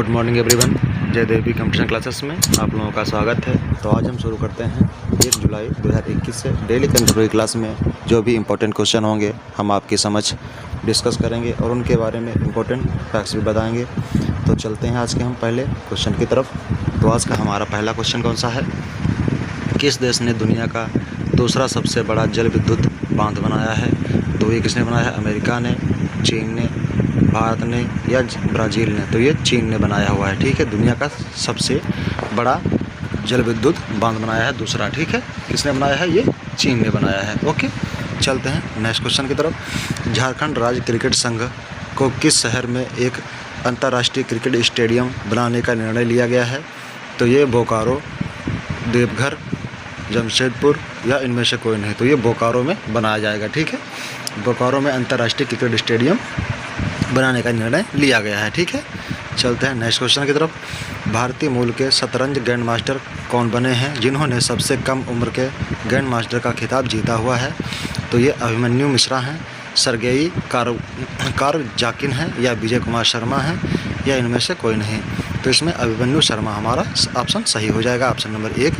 Good morning everyone. Jai Devi computer classes में आप लोगों का स्वागत है। तो आज हम शुरू करते हैं 1 जुलाई 2021 से डेली कंप्यूटर क्लास में जो भी इंपॉर्टेंट क्वेश्चन होंगे हम आपकी समझ डिस्कस करेंगे और उनके बारे में इंपॉर्टेंट फैक्ट्स भी बताएंगे। तो चलते हैं आज के हम पहले क्वेश्चन की तरफ। तो आज का हमारा पहला क्वेश्चन कौन सा है? किस देश ने दुनिया का दूसरा सबसे बड़ा जल विद्युत बांध बनाया है? तो ये किसने बनाया है? अमेरिका ने, चीन ने, भारत ने या ब्राज़ील ने? तो ये चीन ने बनाया हुआ है। ठीक है, दुनिया का सबसे बड़ा जल विद्युत बांध बनाया है दूसरा। ठीक है, किसने बनाया है? ये चीन ने बनाया है। ओके, चलते हैं नेक्स्ट क्वेश्चन की तरफ। झारखंड राज्य क्रिकेट संघ को किस शहर में एक अंतर्राष्ट्रीय क्रिकेट स्टेडियम बनाने का निर्णय लिया गया है? तो ये बोकारो, देवघर, जमशेदपुर या इनमें से कोई नहीं। तो ये बोकारो में बनाया जाएगा। ठीक है, बोकारो में अंतर्राष्ट्रीय क्रिकेट स्टेडियम बनाने का निर्णय लिया गया है। ठीक है, चलते हैं नेक्स्ट क्वेश्चन की तरफ। भारतीय मूल के शतरंज ग्रैंड मास्टर कौन बने हैं जिन्होंने सबसे कम उम्र के ग्रैंड मास्टर का खिताब जीता हुआ है? तो ये अभिमन्यु मिश्रा हैं, सर्गेई कारजाकिन हैं या विजय कुमार शर्मा हैं या इनमें से कोई नहीं। तो इसमें अभिमन्यु शर्मा हमारा ऑप्शन सही हो जाएगा। ऑप्शन नंबर 1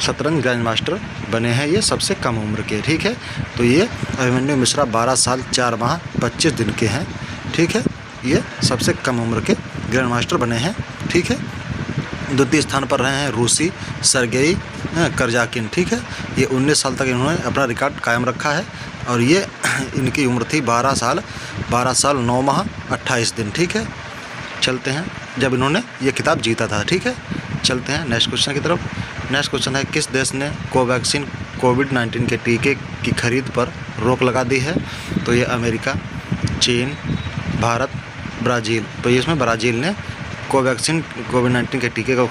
शतरंज ग्रैंड मास्टर बने हैं ये सबसे कम उम्र के। ठीक है, तो ये अभिमन्यु मिश्रा 12 साल 4 माह 25 दिन के हैं। ठीक है, ये सबसे कम उम्र के ग्रैंड मास्टर बने हैं। ठीक है, द्वितीय स्थान पर रहे हैं रूसी सर्गेई करजाकिन। ठीक है, ये 19 साल तक इन्होंने अपना रिकॉर्ड कायम रखा है और ये इनकी उम्र थी 12 साल 9 माह 28 दिन। ठीक है, चलते हैं जब इन्होंने ये खिताब जीता था। ठीक है, चलते हैं नेक्स्ट क्वेश्चन की तरफ। नेक्स्ट क्वेश्चन है किस देश ने कोवैक्सीन कोविड-19 के टीके की खरीद पर रोक लगा दी है? तो ये अमेरिका, चीन, भारत, ब्राज़ील। तो ये इसमें ब्राज़ील ने कोवैक्सीन कोविड-19 के टीके को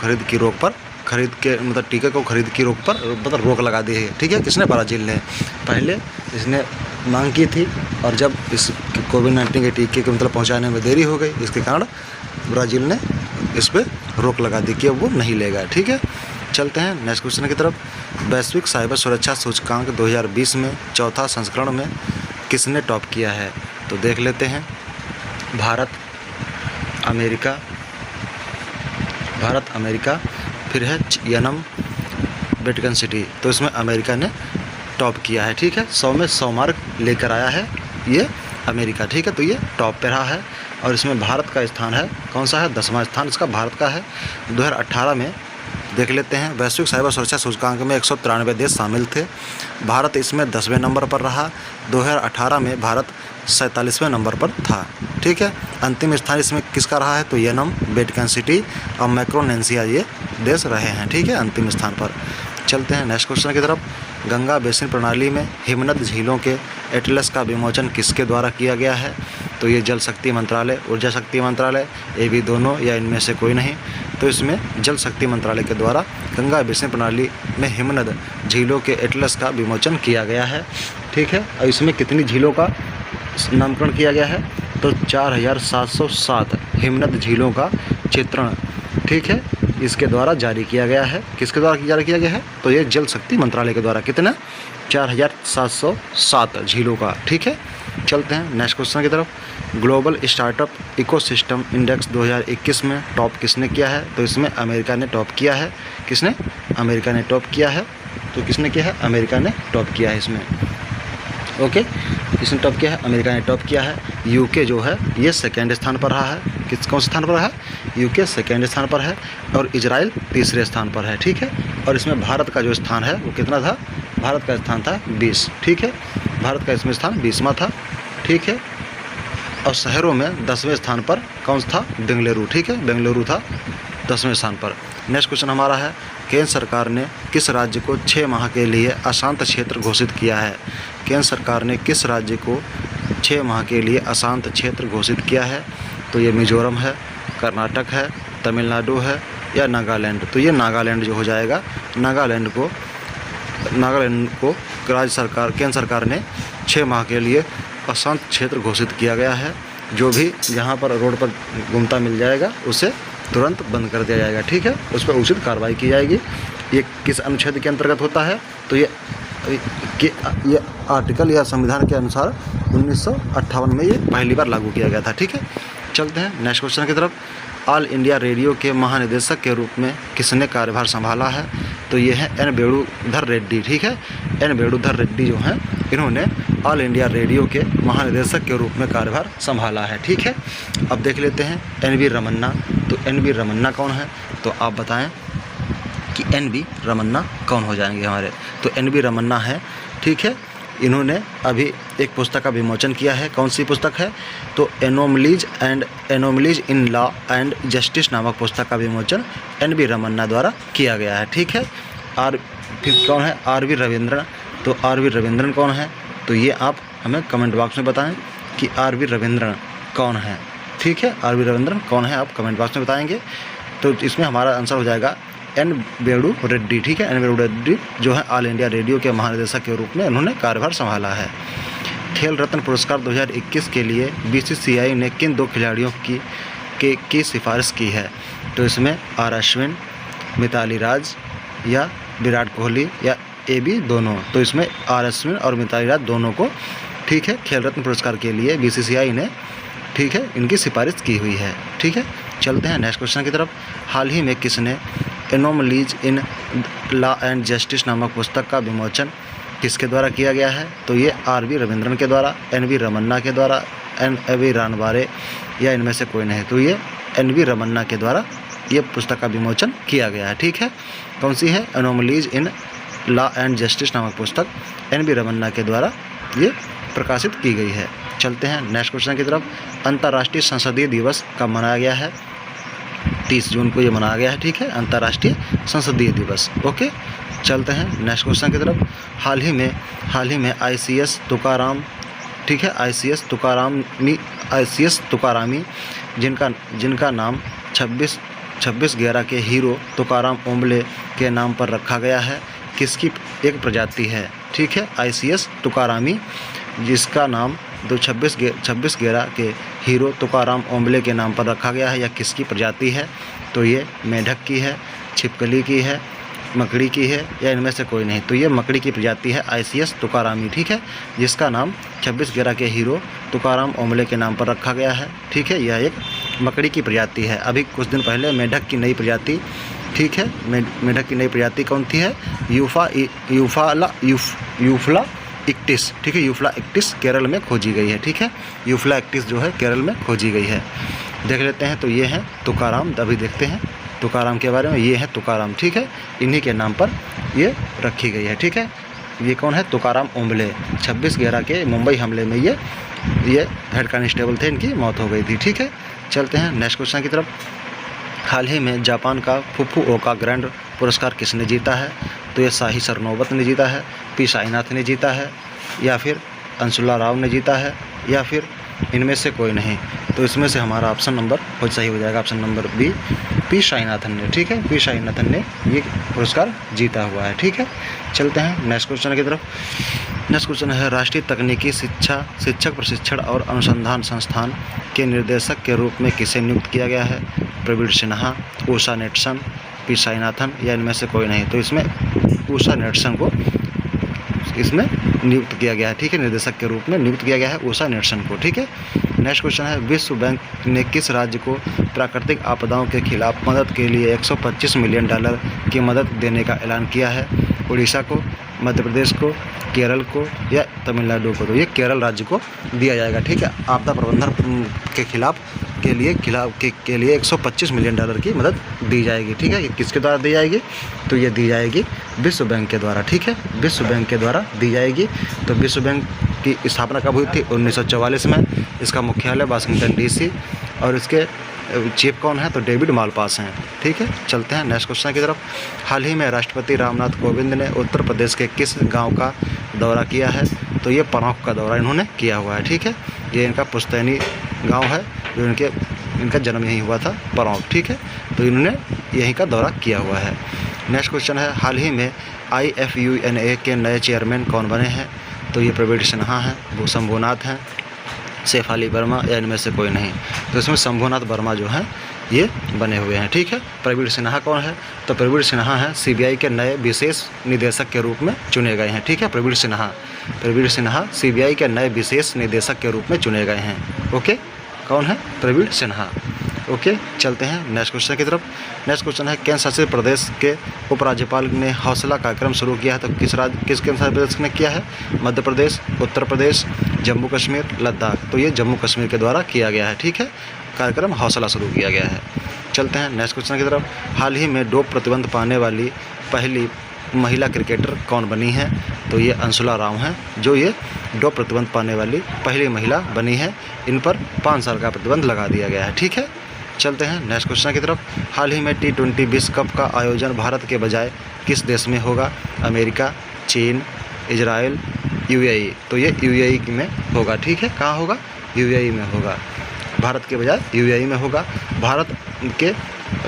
टीके को खरीद की रोक पर रोक लगा दी है। ठीक है, किसने? ब्राज़ील ने। पहले इसने मांग की थी और जब इस कोविड-19 के टीके को पहुंचाने में देरी हो गई, इसके कारण ब्राज़ील ने इस पर रोक लगा दी कि अब वो नहीं लेगा। ठीक है, चलते हैं नेक्स्ट क्वेश्चन की तरफ। वैश्विक साइबर सुरक्षा सूचकांक 2020 में चौथा संस्करण में किसने टॉप किया है? तो देख लेते हैं। भारत, अमेरिका, फिर है यनम, वेटिकन सिटी। तो इसमें अमेरिका ने टॉप किया है। ठीक है, 100 में 100 मार्क लेकर आया है ये अमेरिका। ठीक है, तो ये टॉप पे रहा है और इसमें भारत का स्थान है कौन सा है? 10वां स्थान इसका भारत का है। 2018 में देख लेते हैं। वैश्विक साइबर सुरक्षा सूचकांक में 193 देश शामिल थे। भारत इसमें 10वें नंबर पर रहा। 2018 में भारत 47वें नंबर पर था। ठीक है, अंतिम स्थान इसमें किसका रहा है? तो यनम, वेटिकन सिटी और मैक्रोनेशिया ये देश रहे हैं। ठीक है, अंतिम स्थान पर। चलते हैं नेक्स्ट क्वेश्चन की तरफ। गंगा बेसिन प्रणाली में हिमनद झीलों के एटलस का विमोचन किसके द्वारा किया गया है? तो ये जल शक्ति मंत्रालय, ऊर्जा शक्ति मंत्रालय, ये भी दोनों या इनमें से कोई नहीं। तो इसमें जल शक्ति मंत्रालय के द्वारा गंगा बेसिन प्रणाली में हिमनद झीलों के एटलस का विमोचन किया गया है। ठीक है, और इसमें कितनी झीलों का नामकरण किया गया है? तो 4707 हिमनद झीलों का चित्रण, ठीक है, इसके द्वारा जारी किया गया है। किसके द्वारा जारी किया गया है? तो ये जल शक्ति मंत्रालय के द्वारा। कितना? 4707 झीलों का। ठीक है, चलते हैं नेक्स्ट क्वेश्चन की तरफ। ग्लोबल स्टार्टअप इकोसिस्टम इंडेक्स 2021 में टॉप किसने किया है? तो इसमें अमेरिका ने टॉप किया है। किसने? अमेरिका ने टॉप किया है। तो किसने किया है? अमेरिका ने टॉप किया है इसमें। ओके, किसने टॉप किया है? अमेरिका ने टॉप किया है। यूके जो है ये सेकेंड स्थान पर रहा है। कौन से स्थान पर है? यूके सेकेंड स्थान पर है और इजराइल तीसरे स्थान पर है। ठीक है, और इसमें भारत का जो स्थान है वो कितना था? भारत का स्थान था 20। ठीक है, भारत का इसमें स्थान 20वां था। ठीक है, और शहरों में 10वें स्थान पर कौन सा था? बेंगलुरु। ठीक है, बेंगलुरु था 10वें स्थान पर। नेक्स्ट क्वेश्चन हमारा है केंद्र सरकार ने किस राज्य को 6 माह के लिए अशांत क्षेत्र घोषित किया है? केंद्र सरकार ने किस राज्य को 6 माह के लिए अशांत क्षेत्र घोषित किया है? तो ये मिजोरम है, कर्नाटक है, तमिलनाडु है या नागालैंड? तो ये नागालैंड जो हो जाएगा। नागालैंड को राज्य सरकार, केंद्र सरकार ने 6 माह के लिए अशांत क्षेत्र घोषित किया गया है। जो भी जहाँ पर रोड पर घूमता मिल जाएगा उसे तुरंत बंद कर दिया जाएगा। ठीक है, उस पर उचित कार्रवाई की जाएगी। ये किस अनुच्छेद के अंतर्गत होता है? तो ये आर्टिकल या संविधान के अनुसार 1958 में ये पहली बार लागू किया गया था। ठीक है, चलते हैं नेक्स्ट क्वेश्चन की तरफ। ऑल इंडिया रेडियो के महानिदेशक के रूप में किसने कार्यभार संभाला है? तो ये है एन वेणुधर रेड्डी। ठीक है, एन वेणुधर रेड्डी जो हैं इन्होंने ऑल इंडिया रेडियो के महानिदेशक के रूप में कार्यभार संभाला है। ठीक है, अब देख लेते हैं एन वी रमन्ना। तो एन वी रमन्ना कौन है? तो आप बताएं कि एन वी रमन्ना कौन हो जाएंगे हमारे? तो एन वी रमन्ना है। ठीक है, इन्होंने अभी एक पुस्तक का विमोचन किया है। कौन सी पुस्तक है? तो anomalies in law and justice नामक पुस्तक का विमोचन एन वी रमन्ना द्वारा किया गया है। ठीक है, और फिर कौन है? R V Ravindran. तो आर वी रविंद्रन कौन है? तो ये आप हमें कमेंट बॉक्स में बताएं कि आर वी रविंद्रन कौन है। ठीक है, आर वी रविंद्रन कौन है आप कमेंट बॉक्स में बताएंगे। तो इसमें हमारा आंसर हो जाएगा एन वेणु रेड्डी। ठीक है, एन वेणु रेड्डी जो है ऑल इंडिया रेडियो के महानिदेशक के रूप में उन्होंने कार्यभार संभाला है। खेल रत्न पुरस्कार 2021 के लिए बीसीसीआई ने किन 2 खिलाड़ियों की सिफारिश की है? तो इसमें आर अश्विन, मिताली राज या विराट कोहली या ए बी दोनों। तो इसमें आर अश्विन और मिताली राज दोनों को, ठीक है, खेल रत्न पुरस्कार के लिए बीसीसीआई ने, ठीक है, इनकी सिफारिश की हुई है। ठीक है, चलते हैं नेक्स्ट क्वेश्चन की तरफ। हाल ही में किसने anomalies in law and justice नामक पुस्तक का विमोचन किसके द्वारा किया गया है? तो ये आर वी रविंद्रन के द्वारा, एन वी रमन्ना के द्वारा, एन वी रानबारे या इनमें से कोई नहीं। तो ये एन वी रमन्ना के द्वारा ये पुस्तक का विमोचन किया गया है। ठीक है, कौन सी है? Anomalies in law and justice नामक पुस्तक एन वी रमन्ना के द्वारा ये प्रकाशित की गई है। चलते हैं नेक्स्ट क्वेश्चन की तरफ। अंतर्राष्ट्रीय संसदीय दिवस कब मनाया गया है? 30 जून को ये मनाया गया है। ठीक है, अंतर्राष्ट्रीय संसदीय दिवस। ओके, चलते हैं नेक्स्ट क्वेश्चन की तरफ। हाल ही में आईसीएस तुकाराम, ठीक है, आईसीएस तुकारामी जिनका नाम 26/11 के हीरो तुकाराम ओम्बले के नाम पर रखा गया है, किसकी एक प्रजाति है? ठीक है, आईसीएस तुकारामी जिसका नाम 26/11 के हीरो तुकाराम ओम्बले के नाम पर रखा गया है, या किसकी प्रजाति है? तो ये मेढक की है, छिपकली की है, मकड़ी की है या इनमें से कोई नहीं। तो ये मकड़ी की प्रजाति है आईसीएस तुकारामी। ठीक है, जिसका नाम 26/11 के हीरो तुकाराम ओम्बले के नाम पर रखा गया है। ठीक है, यह एक मकड़ी की प्रजाति है। अभी कुछ दिन पहले मेढक की नई प्रजाति, ठीक है, मेढक की नई प्रजाति कौन सी है? यूफ्ला इक्टिस। ठीक है, यूफ्ला इक्टिस केरल में खोजी गई है। ठीक है, यूफ्ला इक्टिस जो है केरल में खोजी गई है। देख लेते हैं। तो ये है तुकाराम। अभी देखते हैं तुकाराम के बारे में। ये है तुकाराम। ठीक है, इन्हीं के नाम पर ये रखी गई है। ठीक है, ये कौन है? तुकाराम ओम्बले। 26/11 के मुंबई हमले में ये हेड कांस्टेबल थे, इनकी मौत हो गई थी। ठीक है, चलते हैं नेक्स्ट क्वेश्चन की तरफ। हाल ही में जापान का फुकुओका ग्रैंड पुरस्कार किसने जीता है? तो ये शाही सरनोबत ने जीता है, पी साईनाथ ने जीता है, या फिर अंशुला राव ने जीता है, या फिर इनमें से कोई नहीं। तो इसमें से हमारा ऑप्शन नंबर सही हो जाएगा, ऑप्शन नंबर बी, पी साईनाथन ने। ठीक है, पी साईनाथन ने ये पुरस्कार जीता हुआ है। ठीक है, चलते हैं नेक्स्ट क्वेश्चन की तरफ। नेक्स्ट क्वेश्चन है, राष्ट्रीय तकनीकी शिक्षक प्रशिक्षण और अनुसंधान संस्थान के निर्देशक के रूप में किसे नियुक्त किया गया है? प्रवीण सिन्हा, उषा नेटसन, पी साईनाथन या इनमें से कोई नहीं। तो इसमें उषा नेटसन को इसमें नियुक्त किया गया है। ठीक है, निर्देशक के रूप में नियुक्त किया गया है उषा नेटसन को। ठीक है, नेक्स्ट क्वेश्चन है, विश्व बैंक ने किस राज्य को प्राकृतिक आपदाओं के खिलाफ मदद के लिए $125 मिलियन की मदद देने का ऐलान किया है? उड़ीसा को, मध्य प्रदेश को, केरल को या तमिलनाडु को? तो ये केरल राज्य को दिया जाएगा। ठीक है, आपदा प्रबंधन के खिलाफ के लिए $125 मिलियन की मदद दी जाएगी। ठीक है, ये किसके द्वारा दी जाएगी? तो ये दी जाएगी विश्व बैंक के द्वारा। ठीक है, विश्व बैंक के द्वारा दी जाएगी। तो विश्व बैंक की स्थापना कब हुई थी? 1944 में। इसका मुख्यालय वाशिंगटन DC और इसके चीफ कौन है? तो डेविड मालपास हैं। ठीक है, चलते हैं नेक्स्ट क्वेश्चन की तरफ। हाल ही में राष्ट्रपति रामनाथ कोविंद ने उत्तर प्रदेश के किस गांव का दौरा किया है? तो ये पनौक का दौरा इन्होंने किया हुआ है। ठीक है, ये इनका पुश्तैनी गांव है, जो इनका जन्म यहीं हुआ था, पनौक। ठीक है, तो इन्होंने यहीं का दौरा किया हुआ है। नेक्स्ट क्वेश्चन है, हाल ही में IFUNA के नए चेयरमैन कौन बने हैं? तो ये प्रवीण सिन्हा हैं, शंभुनाथ हैं, सैफ अली वर्मा या इनमें से कोई नहीं। तो इसमें शंभुनाथ वर्मा जो हैं ये बने हुए हैं। ठीक है, प्रवीण सिन्हा कौन है? तो प्रवीण सिन्हा हैं CBI के नए विशेष निदेशक के रूप में चुने गए हैं। ठीक है, प्रवीण सिन्हा CBI के नए विशेष निदेशक के रूप में चुने गए हैं। ओके, कौन है? प्रवीण सिन्हा। ओके, चलते हैं नेक्स्ट क्वेश्चन की तरफ। नेक्स्ट क्वेश्चन है केंद्र शासित प्रदेश के उपराज्यपाल ने हौसला कार्यक्रम शुरू किया है, तो किस केंद्र शासित प्रदेश ने किया है? मध्य प्रदेश, उत्तर प्रदेश, जम्मू कश्मीर, लद्दाख। तो ये जम्मू कश्मीर के द्वारा किया गया है। ठीक है, कार्यक्रम हौसला शुरू किया गया है। चलते हैं नेक्स्ट क्वेश्चन की तरफ। हाल ही में डोप प्रतिबंध पाने वाली पहली महिला क्रिकेटर कौन बनी है? तो ये अंशुला राव हैं, जो ये डोप प्रतिबंध पाने वाली पहली महिला बनी है। इन पर 5 साल का प्रतिबंध लगा दिया गया है। ठीक है, चलते हैं नेक्स्ट क्वेश्चन की तरफ। हाल ही में T20 विश्व कप का आयोजन भारत के बजाय किस देश में होगा? अमेरिका, चीन, इजराइल, UAE। तो ये UAE में होगा। ठीक है, कहाँ होगा? UAE में होगा। भारत के बजाय UAE में होगा।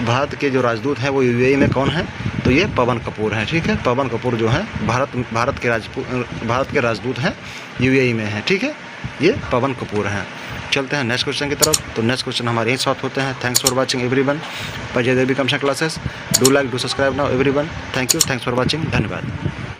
भारत के जो राजदूत हैं वो UAE में कौन है? तो ये पवन कपूर हैं। ठीक है, पवन कपूर जो हैं भारत के राजदूत हैं, UAE में हैं। ठीक है, ये पवन कपूर हैं। चलते हैं नेक्स्ट क्वेश्चन की तरफ। तो नेक्स्ट क्वेश्चन हमारे यहीं समाप्त होते हैं। Thanks for watching everyone. Jai Devi computer classes. Do like, do subscribe now everyone. Thank you, thanks for watching. धन्यवाद।